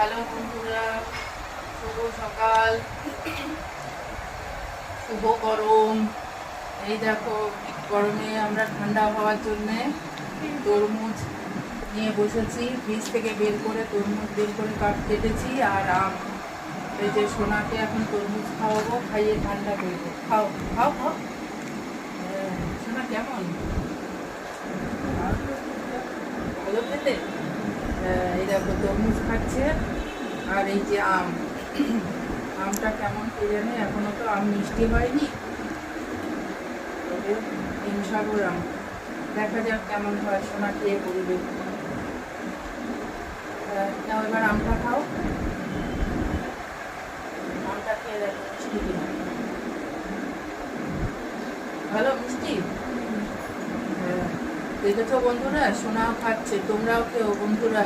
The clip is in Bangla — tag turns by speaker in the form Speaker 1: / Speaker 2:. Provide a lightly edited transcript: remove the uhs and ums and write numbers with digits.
Speaker 1: হ্যালো বন্ধুরা, শুভ সকাল, শুভ গরম। এই দেখো, গরমে আমরা ঠান্ডা হওয়ার জন্যে তরমুজ নিয়ে বসেছি। ফ্রিজ থেকে বের করে তরমুজ বের করে কেটেছি আর আম। এই যে সোনাকে এখন তরমুজ খাওয়াবো, খাইয়ে ঠান্ডা করবো। খাও খাও খাও। সোনা কেমন ভালো খেতে? এই দেখো তরমুজ খাচ্ছে আর এই যে আম। আমটা কেমন কে জানে, এখনো তো আম মিষ্টি হয়নি, তবে হিমসাগর আম। দেখা যাক কেমন হয়, সোনা খেয়ে বলবে। নাও এবার আমটা খাও, আমটা খেয়ে দেখো মিষ্টি কিনা। ভালো মিষ্টি? দেখেছো বন্ধুরা, সোনাও খাচ্ছে, তোমরাও খেও বন্ধুরা।